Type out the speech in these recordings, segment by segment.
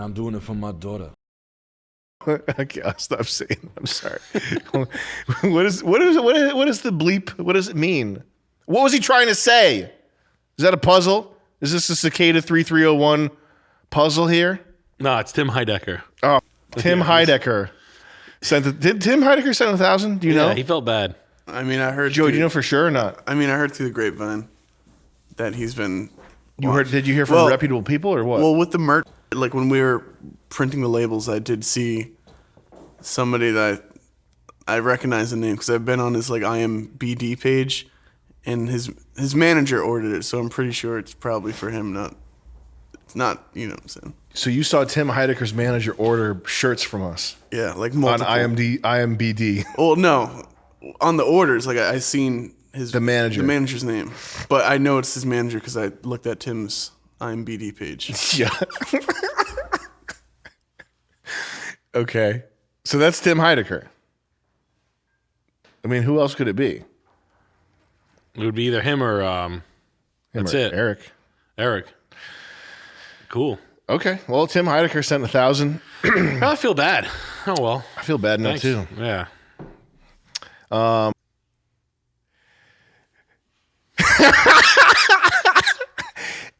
I'm doing it for my daughter. Okay, I'll stop saying. I'm sorry. What is the bleep? What does it mean? What was he trying to say? Is that a puzzle? Is this a Cicada 3301 puzzle here? No, it's Tim Heidecker. Oh, Tim Heidecker. Did Tim Heidecker send 1,000? Do you know? Yeah, he felt bad. I mean, I heard. Joe, do you know for sure or not? I mean, I heard through the grapevine that he's been. Did you hear from reputable people or what? Well, with the merch, like when we were printing the labels, I did see somebody that I recognize the name because I've been on his like IMBD page, and his manager ordered it, so I'm pretty sure it's probably for him. It's not. You know what I'm saying? So you saw Tim Heidecker's manager order shirts from us? Yeah, like multiple. On IMBD. Well, no, on the orders, like I seen the manager's name, but I know it's his manager because I looked at Tim's IMBD page. Yeah. Okay, so that's Tim Heidecker. I mean, who else could it be? It would be either him or that's it. Eric. Cool. Okay. Well, Tim Heidecker sent 1,000. I feel bad. Oh well. I feel bad now too. Yeah.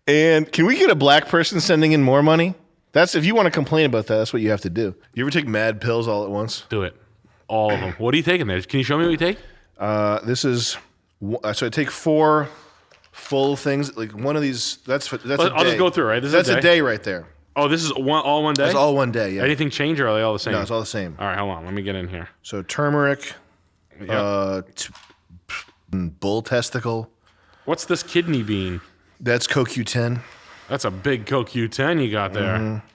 And can we get a black person sending in more money? That's if you want to complain about that. That's what you have to do. You ever take mad pills all at once? Do it. All of them. What are you taking there? Can you show me what you take? This is so I take 4 full things. Like one of these. That's a day. I'll just go through. Right. That's a day right there. Oh, this is all one day? That's all one day, yeah. Anything change or are they all the same? No, it's all the same. All right, hold on. Let me get in here. So turmeric, bull testicle. What's this kidney bean? That's CoQ10. That's a big CoQ10 you got there. Mm-hmm.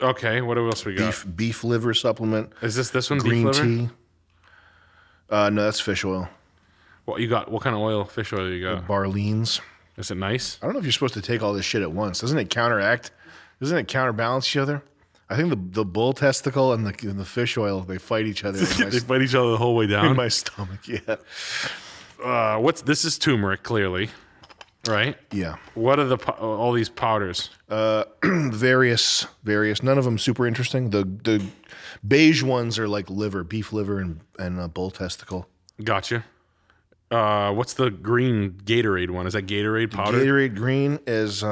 Okay, what else we got? Beef liver supplement. Is this one green beef liver? tea? No, that's fish oil. What you got? What kind of oil? Fish oil you got? Barleans. Is it nice? I don't know if you're supposed to take all this shit at once. Doesn't it counterbalance each other? I think the bull testicle and the fish oil, they fight each other. They fight each other the whole way down? In my stomach, yeah. This is turmeric, clearly, right? Yeah. What are all these powders? Various. None of them super interesting. The beige ones are like beef liver and bull testicle. Gotcha. What's the green Gatorade one? Is that Gatorade powder? Gatorade green is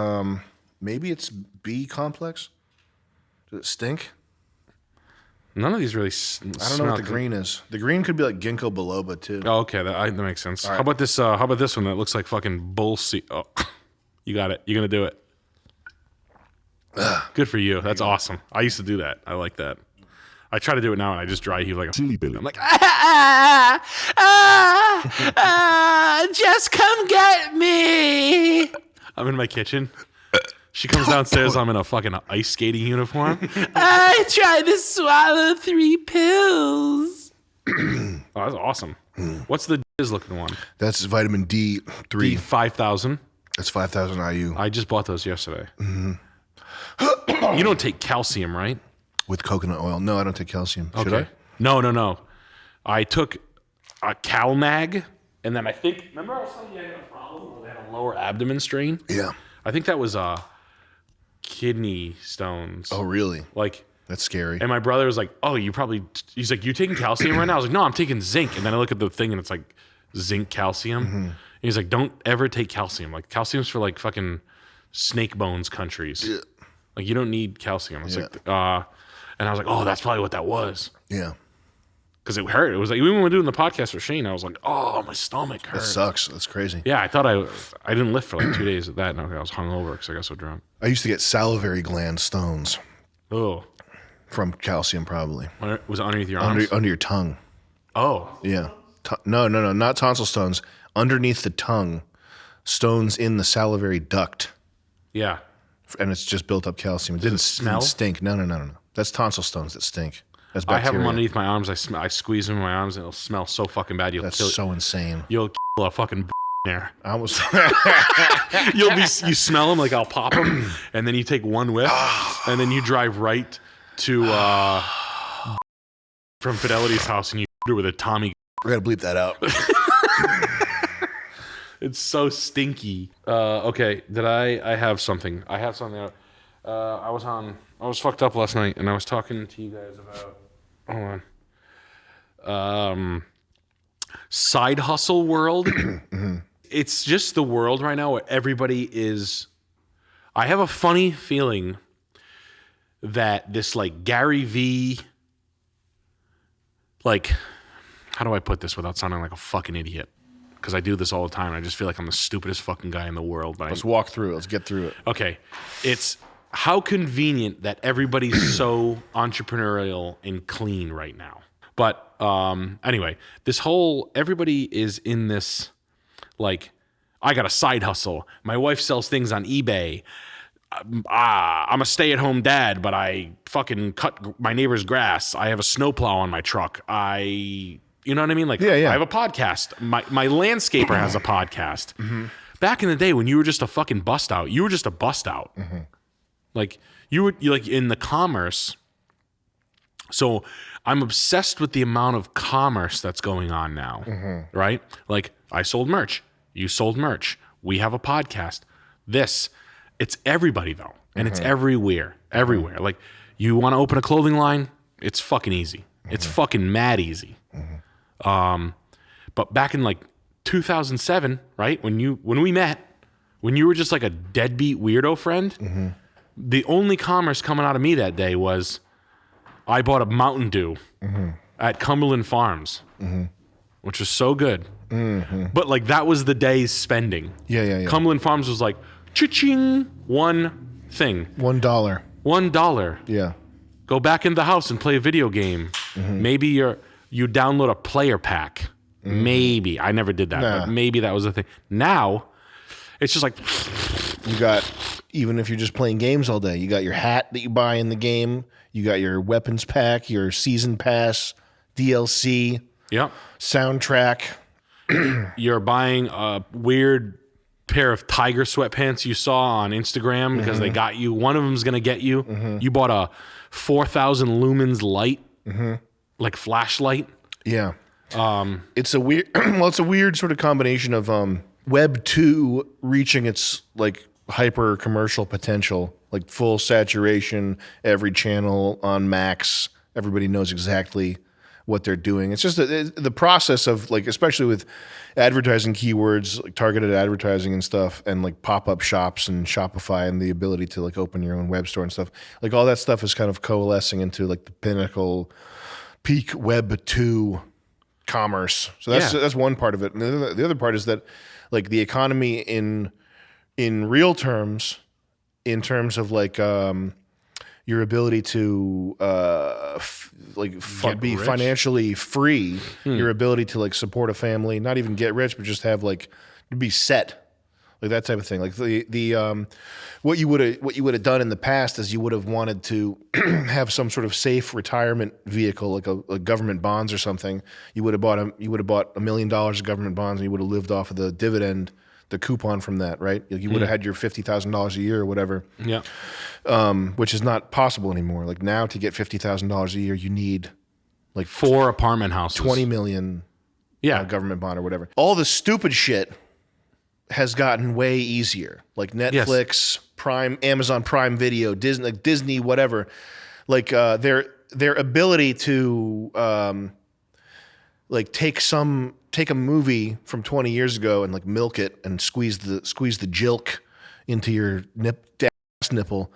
maybe it's B complex. Does it stink? None of these really. I don't know what the green is. The green could be like ginkgo biloba too. Oh, okay, that makes sense. Right. How about this? How about this one that looks like fucking bull seed? Oh, you got it. You're gonna do it. Good for you. That's awesome. I used to do that. I like that. I try to do it now, and I just dry heave like a chili belly. I'm like, just come get me. I'm in my kitchen. She comes downstairs. I'm in a fucking ice skating uniform. I tried to swallow 3 pills. Oh, that's awesome. What's the looking one? That's vitamin D3. 5,000. That's 5,000 IU. I just bought those yesterday. Mm-hmm. You don't take calcium, right? With coconut oil. No, I don't take calcium. Should Okay. I? No. I took a CalMag, and then I think, remember I was telling you I had a problem where they had a lower abdomen strain? Yeah. I think that was kidney stones. Oh, really? Like, that's scary. and my brother was like, oh, he's like, you taking calcium right now? I was like, no, I'm taking zinc. And then I look at the thing, and it's like zinc calcium. Mm-hmm. And he's like, don't ever take calcium. Like, calcium's for like fucking snake bones countries. Yeah. Like, you don't need calcium. It's like, and I was like, oh, that's probably what that was. Yeah. Because it hurt. It was like, even when we were doing the podcast for Shane, I was like, oh, my stomach hurt. That sucks. That's crazy. Yeah, I thought I didn't lift for like 2 days of that, and I was hungover because I got so drunk. I used to get salivary gland stones. Oh. From calcium, probably. Was it underneath your arms? Under your tongue. Oh. Yeah. No, not tonsil stones. Underneath the tongue, stones in the salivary duct. Yeah. And it's just built up calcium. It didn't stink. No. That's tonsil stones that stink. That's bacteria. I have them underneath my arms. I squeeze them in my arms, and it'll smell so fucking bad. That's so insane. You'll kill a fucking there. I was. You smell them like I'll pop them, and then you take one whiff, and then you drive right to from Fidelity's house, and you do it with a Tommy. I gotta bleep that out. It's so stinky. Okay, I have something. I have something. I was fucked up last night, and I was talking to you guys about. Hold on. Side hustle world. It's just the world right now where everybody is. I have a funny feeling that this like Gary V. Like, how do I put this without sounding like a fucking idiot? Because I do this all the time. And I just feel like I'm the stupidest fucking guy in the world. But Let's walk through it. Let's get through it. Okay. It's how convenient that everybody's so entrepreneurial and clean right now. But anyway, everybody is in this, like, I got a side hustle. My wife sells things on eBay. I'm a stay-at-home dad, but I fucking cut my neighbor's grass. I have a snowplow on my truck. You know what I mean? Like, Yeah. I have a podcast. My landscaper has a podcast. Back in the day when you were just a fucking bust out, you were just a bust out. Like you like in the commerce. So I'm obsessed with the amount of commerce that's going on now, right? Like I sold merch. You sold merch. We have a podcast. It's everybody though. And it's everywhere. Like you want to open a clothing line, it's fucking easy. It's fucking mad easy. But back in like 2007, right? When we met, when you were just like a deadbeat weirdo friend, the only commerce coming out of me that day was I bought a Mountain Dew at Cumberland Farms, which was so good. But like that was the day's spending. Yeah. Cumberland Farms was like, cha-ching, one thing. $1. $1. Yeah. Go back in the house and play a video game. Maybe you download a player pack. Maybe. I never did that, but maybe that was a thing. Now, it's just like... You got, even if you're just playing games all day, you got your hat that you buy in the game. You got your weapons pack, your season pass, DLC, Yep. soundtrack. You're buying a weird pair of tiger sweatpants you saw on Instagram because they got you. One of them's going to get you. You bought a 4,000 lumens light, like flashlight. Yeah. It's a weird, it's a weird sort of combination of Web 2 reaching its like hyper commercial potential, like full saturation, every channel on max. Everybody knows exactly what they're doing. It's just the process of like, especially with advertising keywords, like targeted advertising and stuff, and like pop-up shops and Shopify and the ability to like open your own web store and stuff. Like all that stuff is kind of coalescing into like the pinnacle peak Web 2 commerce. So that's one part of it. And the other part is that like the economy in real terms, in terms of like your ability to be rich. financially free, your ability to like support a family, not even get rich, but just have like be set, like that type of thing. Like the what you would have done in the past is you would have wanted to have some sort of safe retirement vehicle, like a government bonds or something. You would have bought $1 million of government bonds, and you would have lived off of the dividend, the coupon from that, right? Like you would have had your $50,000 a year or whatever. Yeah. Which is not possible anymore. Like now, to get $50,000 a year, you need like 4 apartment houses. 20 million government bond or whatever. All the stupid shit has gotten way easier. Like Netflix, Prime, Amazon Prime Video, Disney, whatever. Like their ability to like take a movie from 20 years ago and like milk it and squeeze the 𝐁𝐸𝐿 into your ass nipple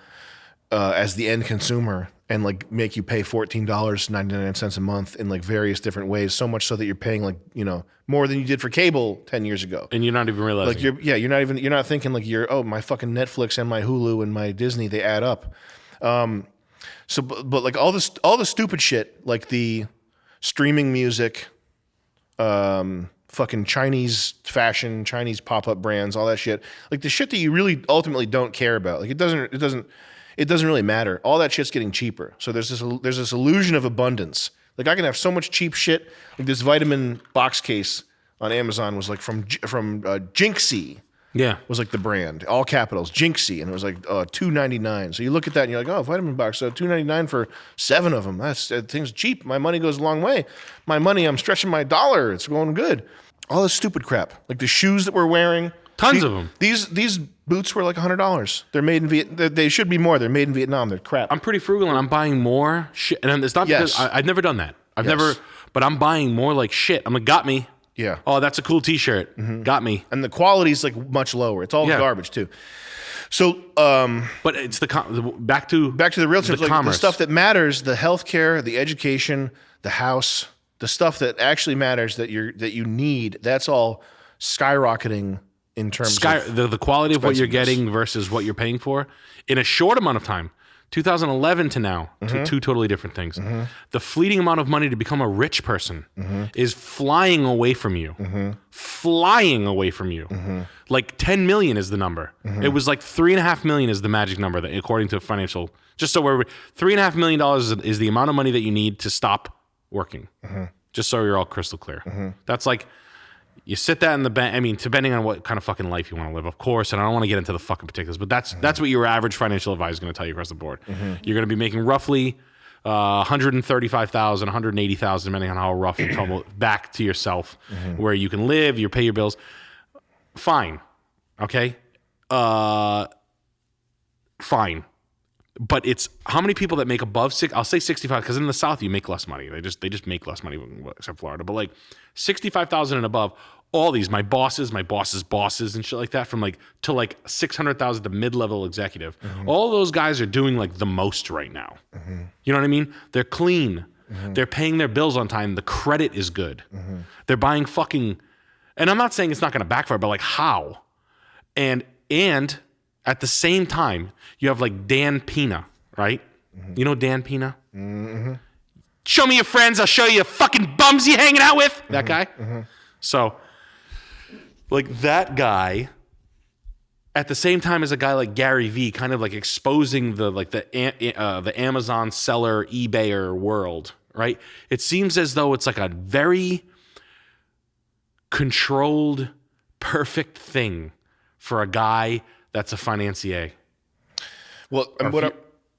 as the end consumer, and like make you pay $14.99 a month in like various different ways, so much so that you're paying like, you know, more than you did for cable 10 years ago. And you're not even realizing. Like you're not thinking like my fucking Netflix and my Hulu and my Disney, they add up. But like all the stupid shit, like the streaming music, fucking Chinese fashion, Chinese pop-up brands, all that shit. Like the shit that you really ultimately don't care about. Like it doesn't really matter. All that shit's getting cheaper. So there's this illusion of abundance. Like I can have so much cheap shit. Like this vitamin box case on Amazon was like from 𝐁𝐸𝐿𝐴. Yeah. Was like the brand, all capitals, 𝐁𝐸𝐴, and it was like $2.99. So you look at that and you're like, oh, vitamin box, so $2.99 for 7 of them. That thing's cheap. My money goes a long way. My money, I'm stretching my dollar. It's going good. All this stupid crap, like the shoes that we're wearing. Tons of them. These Boots were like $100. They're made in Vietnam. They should be more. They're made in Vietnam. They're crap. I'm pretty frugal and I'm buying more shit. And it's not because I've never done that. But I'm buying more like shit. I'm like, got me. Yeah. Oh, that's a cool t-shirt. Got me. And the quality's like much lower. It's all garbage too. So, but it's back to the real terms, like the commerce. stuff that matters, the healthcare, the education, the house, the stuff that actually matters that you need, that's all skyrocketing in terms of the quality of what you're getting versus what you're paying for in a short amount of time. 2011 to now, two totally different things. The fleeting amount of money to become a rich person is flying away from you. Flying away from you. Like 10 million is the number. It was like 3.5 million is the magic number that, according to financial. Just so we're $3.5 million is the amount of money that you need to stop working. Just so you're all crystal clear. That's like. You sit that in the bank. I mean, depending on what kind of fucking life you want to live, of course. And I don't want to get into the fucking particulars, but that's what your average financial advisor is going to tell you across the board. You're going to be making roughly 135,000, 180,000, depending on how rough you tumble back to yourself, where you can live, you pay your bills. Fine, okay, fine. But it's how many people that make above I'll say 65, because in the South you make less money. They just make less money, except Florida. But like 65,000 and above, all these my bosses, bosses, and shit like that, from like to like 600,000 to mid-level executive. All those guys are doing like the most right now. You know what I mean? They're clean. They're paying their bills on time. The credit is good. They're buying fucking, and I'm not saying it's not going to backfire, but like how? And at the same time, you have like Dan Pena, right? You know Dan Pena? Show me your friends, I'll show you the fucking bums you hanging out with. That guy? So, like that guy, at the same time as a guy like Gary Vee, kind of like exposing the Amazon seller, eBayer world, right? It seems as though it's like a very controlled, perfect thing for a guy that's a financier. Well,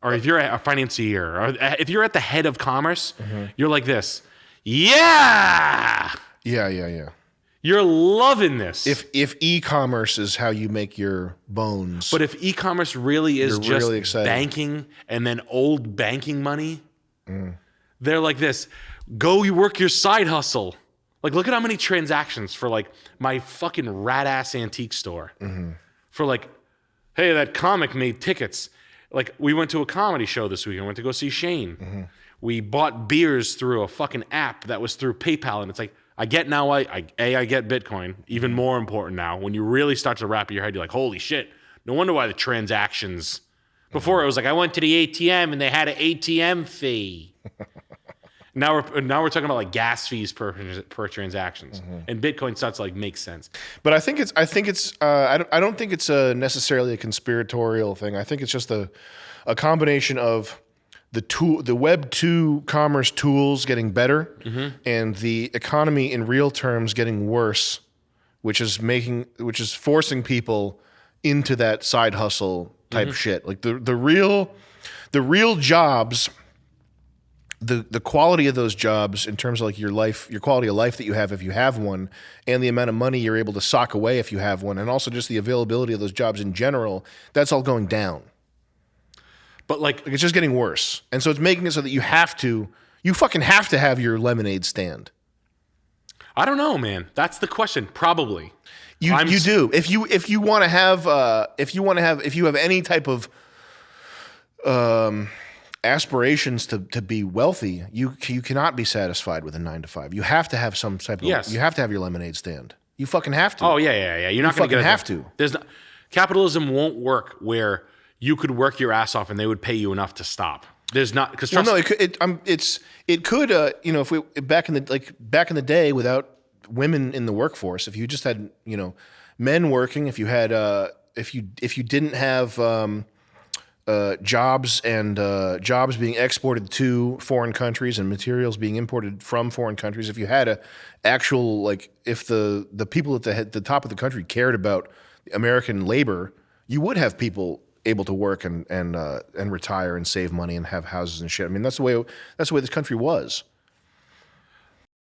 or if you're a financier, or if you're at the head of commerce, you're like this. Yeah. You're loving this. If e-commerce is how you make your bones. But if e-commerce really is just really banking and then old banking money, they're like this. Go you work your side hustle. Like, look at how many transactions for like my fucking rat ass antique store. For like, hey, that comic made tickets. Like, we went to a comedy show this week. I went to go see Shane. We bought beers through a fucking app that was through PayPal. And it's like, I get now, I get Bitcoin. Even more important now. When you really start to wrap your head, you're like, holy shit. No wonder why the transactions. Before it was like, I went to the ATM and they had an ATM fee. Now we're talking about like gas fees per transactions, and Bitcoin starts to like make sense. But I don't think it's necessarily a conspiratorial thing. I think it's just a combination of the Web 2 commerce tools getting better and the economy in real terms getting worse, which is forcing people into that side hustle type shit. Like the real jobs. The quality of those jobs in terms of like your quality of life that you have if you have one, and the amount of money you're able to sock away if you have one, and also just the availability of those jobs in general, that's all going down. But like it's just getting worse. And so it's making it so that you fucking have to have your lemonade stand. I don't know, man. That's the question. Probably. You do. If you have any type of aspirations to be wealthy, you cannot be satisfied with a 9 to 5. You have to have some type of. Yes. You have to have your lemonade stand. You fucking have to. Oh yeah. You're not going to have to. Capitalism won't work where you could work your ass off and they would pay you enough to stop. There's not because it could if we back in the day without women in the workforce, if you just had men working, if you had if you didn't have jobs jobs being exported to foreign countries and materials being imported from foreign countries, if you had if the people at the top of the country cared about American labor, you would have people able to work and retire and save money and have houses and shit. I mean, that's the way this country was.